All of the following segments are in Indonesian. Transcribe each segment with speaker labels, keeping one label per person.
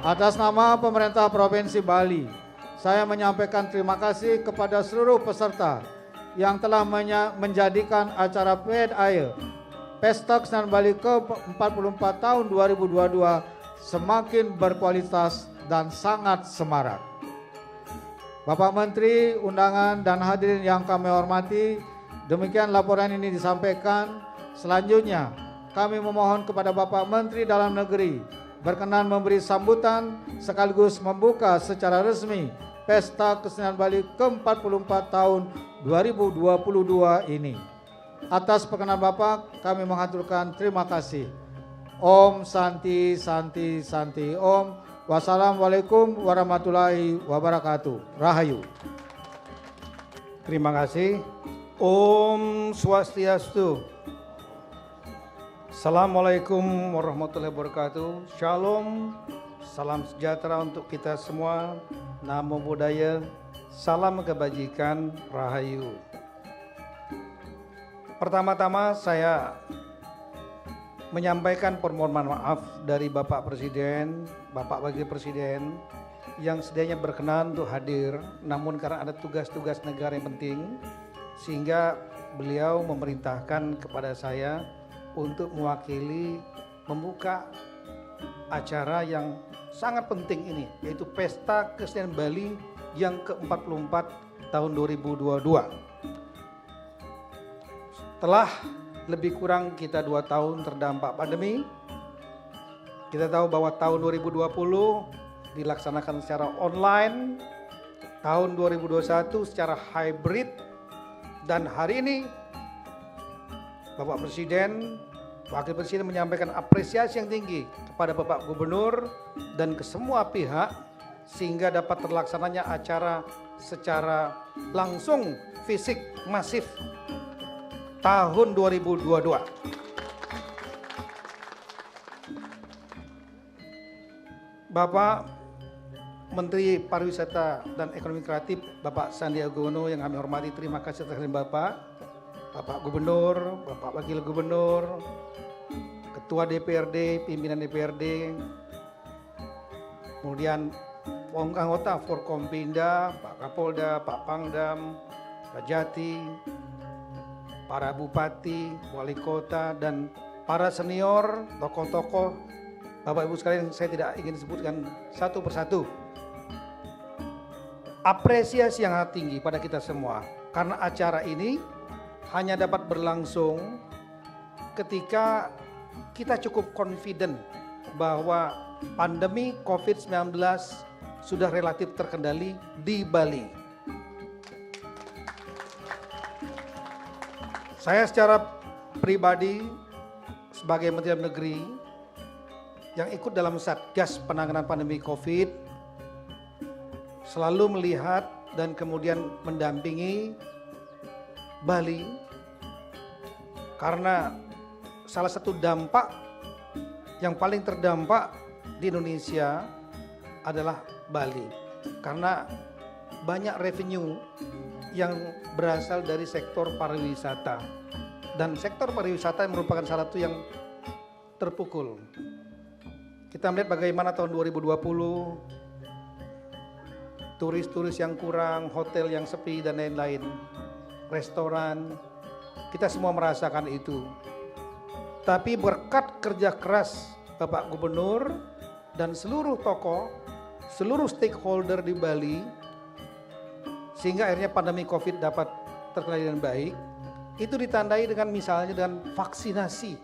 Speaker 1: Atas nama pemerintah Provinsi Bali, saya menyampaikan terima kasih kepada seluruh peserta yang telah menjadikan acara Ped Air Pesta Kesenian Bali ke-44 tahun 2022 semakin berkualitas dan sangat semarak. Bapak Menteri, undangan dan hadirin yang kami hormati, demikian laporan ini disampaikan. Selanjutnya, kami memohon kepada Bapak Menteri Dalam Negeri berkenan memberi sambutan sekaligus membuka secara resmi Pesta Kesenian Bali ke-44 tahun 2022 ini. Atas perkenan Bapak, kami mengaturkan terima kasih. Om Santi Santi Santi Om. Wassalamualaikum warahmatullahi wabarakatuh. Rahayu.
Speaker 2: Terima kasih. Om Swastiastu. Assalamualaikum warahmatullahi wabarakatuh. Shalom, salam sejahtera untuk kita semua. Namo Buddhaya, salam kebajikan, Rahayu. Pertama-tama saya menyampaikan permohonan maaf dari Bapak Presiden, Bapak Wakil Presiden yang sedianya berkenan untuk hadir, namun karena ada tugas-tugas negara yang penting, sehingga beliau memerintahkan kepada saya untuk mewakili membuka acara yang sangat penting ini, yaitu Pesta Kesenian Bali yang ke-44 tahun 2022. Setelah lebih kurang kita 2 tahun terdampak pandemi, kita tahu bahwa tahun 2020 dilaksanakan secara online, tahun 2021 secara hybrid, dan hari ini Bapak Presiden, Wakil Presiden menyampaikan apresiasi yang tinggi kepada Bapak Gubernur dan ke semua pihak sehingga dapat terlaksananya acara secara langsung fisik masif tahun 2022. Bapak Menteri Pariwisata dan Ekonomi Kreatif Bapak Sandiaga Uno yang kami hormati, terima kasih atas Bapak Gubernur, Bapak Wakil Gubernur, Ketua DPRD, pimpinan DPRD, kemudian anggota Forkompinda, Pak Kapolda, Pak Pangdam, Pak Jati, para bupati, wali kota, dan para senior, tokoh-tokoh, Bapak Ibu sekalian, saya tidak ingin sebutkan satu persatu. Apresiasi yang sangat tinggi pada kita semua, karena acara ini hanya dapat berlangsung ketika kita cukup confident bahwa pandemi COVID-19 sudah relatif terkendali di Bali. Saya secara pribadi sebagai Menteri Dalam Negeri yang ikut dalam Satgas penanganan pandemi COVID selalu melihat dan kemudian mendampingi Bali, karena salah satu dampak yang paling terdampak di Indonesia adalah Bali, karena banyak revenue yang berasal dari sektor pariwisata, dan sektor pariwisata merupakan salah satu yang terpukul. Kita melihat bagaimana tahun 2020 turis-turis yang kurang, hotel yang sepi dan lain-lain, restoran, kita semua merasakan itu. Tapi berkat kerja keras Bapak Gubernur dan seluruh tokoh, seluruh stakeholder di Bali, sehingga akhirnya pandemi COVID dapat terkendali dengan baik. Itu ditandai dengan misalnya dengan vaksinasi.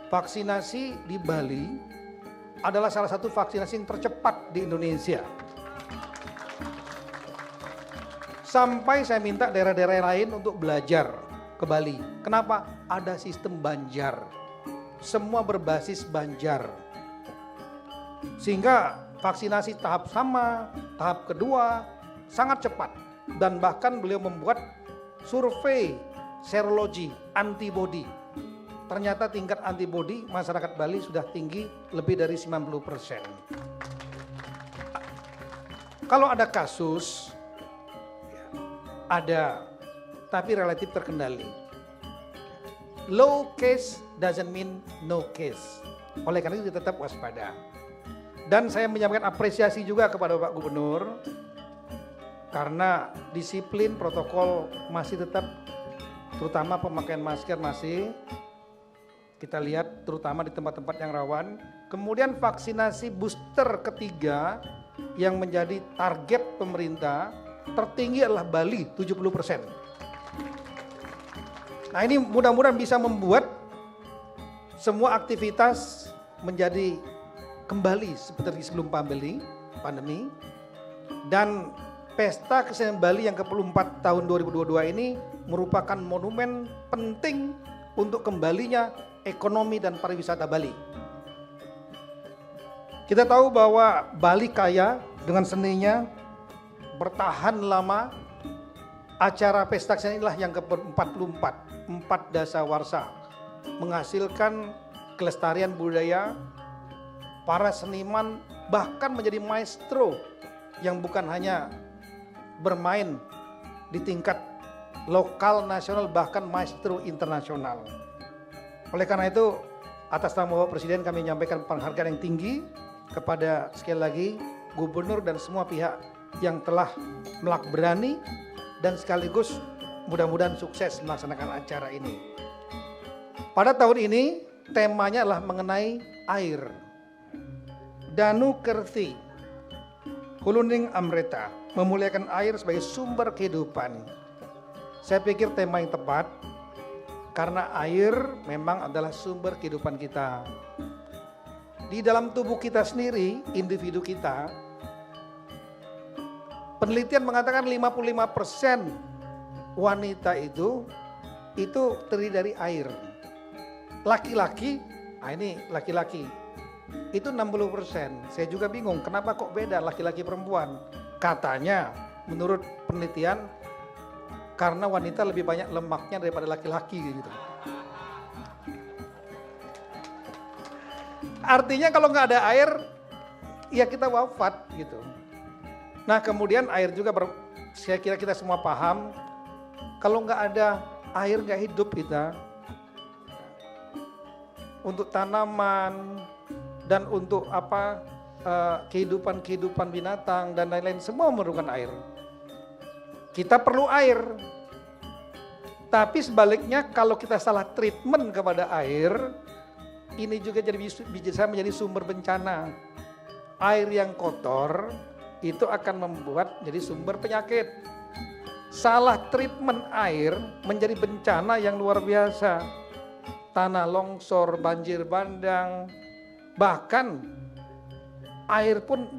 Speaker 2: Vaksinasi di Bali adalah salah satu vaksinasi yang tercepat di Indonesia. Sampai saya minta daerah-daerah lain untuk belajar ke Bali. Kenapa? Ada sistem Banjar. Semua berbasis Banjar. Sehingga vaksinasi tahap sama, tahap kedua sangat cepat. Dan bahkan beliau membuat survei serologi antibody. Ternyata tingkat antibody masyarakat Bali sudah tinggi lebih dari 90%. Kalau ada kasus, ada, tapi relatif terkendali. Low case doesn't mean no case. Oleh karena itu tetap waspada. Dan saya menyampaikan apresiasi juga kepada Bapak Gubernur, karena disiplin protokol masih tetap, terutama pemakaian masker masih, kita lihat terutama di tempat-tempat yang rawan. Kemudian vaksinasi booster ketiga yang menjadi target pemerintah tertinggi adalah Bali 70%. Nah ini mudah-mudahan bisa membuat semua aktivitas menjadi kembali seperti sebelum pandemi. Dan Pesta Kesenian Bali yang ke-24 tahun 2022 ini merupakan monumen penting untuk kembalinya ekonomi dan pariwisata Bali. Kita tahu bahwa Bali kaya dengan seninya, bertahan lama. Acara Pesta Kesenian inilah yang ke-44, 4 dasawarsa, menghasilkan kelestarian budaya, para seniman bahkan menjadi maestro yang bukan hanya bermain di tingkat lokal, nasional, bahkan maestro internasional. Oleh karena itu, atas nama Bapak Presiden kami menyampaikan penghargaan yang tinggi kepada sekali lagi Gubernur dan semua pihak yang telah berani dan sekaligus mudah-mudahan sukses melaksanakan acara ini. Pada tahun ini temanya adalah mengenai air. Danu Kerti, Huluning Amrita, memuliakan air sebagai sumber kehidupan. Saya pikir tema yang tepat karena air memang adalah sumber kehidupan kita. Di dalam tubuh kita sendiri, individu kita, penelitian mengatakan 55% wanita itu terdiri dari air. Laki-laki, ini laki-laki, itu 60%. Saya juga bingung kenapa kok beda laki-laki perempuan. Katanya menurut penelitian karena wanita lebih banyak lemaknya daripada laki-laki gitu. Artinya kalau nggak ada air, ya kita wafat gitu. Nah kemudian air juga, saya kira kita semua paham, kalau nggak ada air nggak hidup kita. Untuk tanaman dan untuk kehidupan binatang dan lain-lain semua memerlukan air. Kita perlu air. Tapi sebaliknya kalau kita salah treatment kepada air, ini juga bisa menjadi sumber bencana. Air yang kotor itu akan membuat jadi sumber penyakit. Salah treatment air menjadi bencana yang luar biasa. Tanah longsor, banjir bandang, bahkan air pun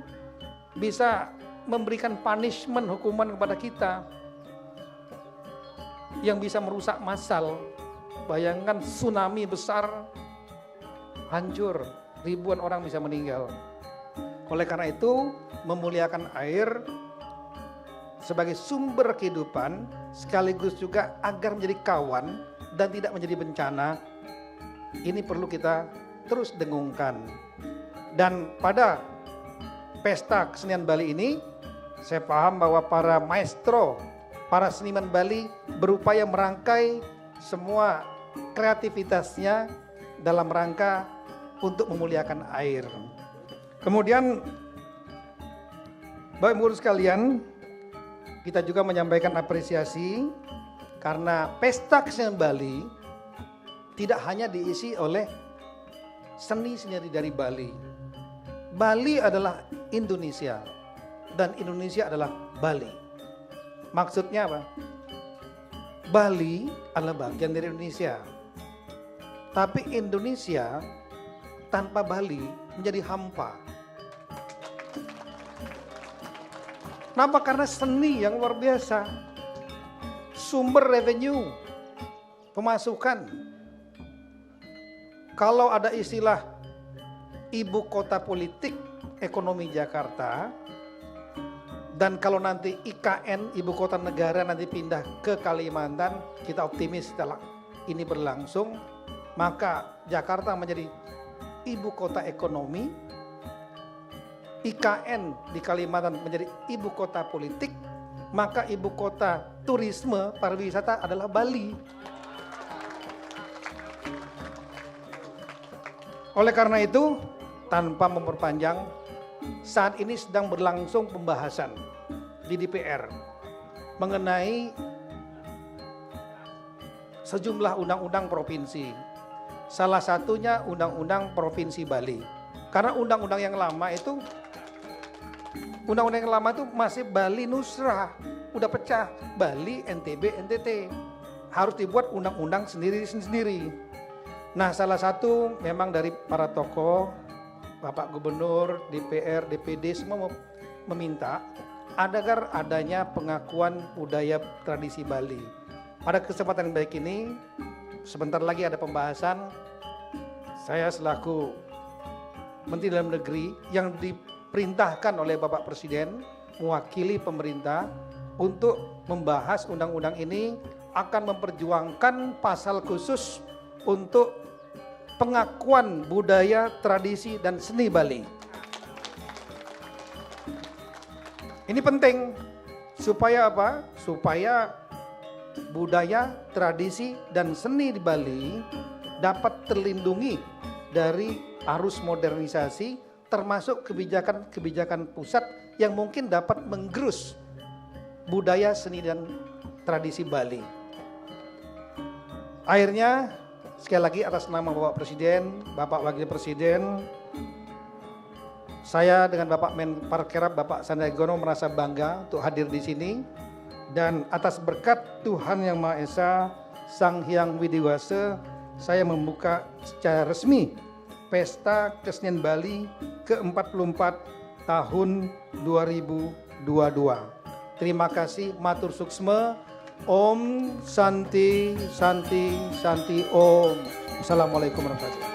Speaker 2: bisa memberikan punishment, hukuman kepada kita yang bisa merusak massal. Bayangkan tsunami besar, hancur, ribuan orang bisa meninggal. Oleh karena itu, memuliakan air sebagai sumber kehidupan sekaligus juga agar menjadi kawan dan tidak menjadi bencana, ini perlu kita terus dengungkan. Dan pada Pesta Kesenian Bali ini, saya paham bahwa para maestro, para seniman Bali berupaya merangkai semua kreativitasnya dalam rangka untuk memuliakan air. Kemudian Bapak Ibu sekalian, kita juga menyampaikan apresiasi karena Pesta Kesenian Bali tidak hanya diisi oleh seni-seni dari Bali. Bali adalah Indonesia dan Indonesia adalah Bali. Maksudnya apa? Bali adalah bagian dari Indonesia. Tapi Indonesia tanpa Bali menjadi hampa. Kenapa? Karena seni yang luar biasa. Sumber revenue, pemasukan. Kalau ada istilah ibu kota politik ekonomi Jakarta, dan kalau nanti IKN, ibu kota negara nanti pindah ke Kalimantan, kita optimis setelah ini berlangsung, maka Jakarta menjadi ibu kota ekonomi, IKN di Kalimantan menjadi ibu kota politik, maka ibu kota turisme pariwisata adalah Bali. Oleh karena itu, tanpa memperpanjang, saat ini sedang berlangsung pembahasan di DPR mengenai sejumlah undang-undang provinsi. Salah satunya undang-undang provinsi Bali. Karena undang-undang yang lama itu masih Bali Nusra, udah pecah Bali, NTB, NTT. Harus dibuat undang-undang sendiri-sendiri. Nah, salah satu memang dari para tokoh, Bapak Gubernur, DPR, DPD semua meminta agar adanya pengakuan budaya tradisi Bali. Pada kesempatan yang baik ini, sebentar lagi ada pembahasan. Saya selaku Menteri Dalam Negeri yang diperintahkan oleh Bapak Presiden mewakili pemerintah untuk membahas undang-undang ini, akan memperjuangkan pasal khusus untuk pengakuan budaya, tradisi, dan seni Bali. Ini penting supaya apa? Supaya budaya, tradisi, dan seni di Bali dapat terlindungi dari arus modernisasi, termasuk kebijakan-kebijakan pusat yang mungkin dapat menggerus budaya, seni, dan tradisi Bali. Akhirnya, sekali lagi atas nama Bapak Presiden, Bapak Wakil Presiden, saya dengan Bapak Menparkerap, Bapak Sandiaga Uno merasa bangga untuk hadir di sini. Dan atas berkat Tuhan Yang Maha Esa, Sang Hyang Widiwasa, saya membuka secara resmi Pesta Kesenian Bali ke-44 tahun 2022. Terima kasih, matur suksma. Om Santi Santi Santi Om. Assalamualaikum warahmatullahi wabarakatuh.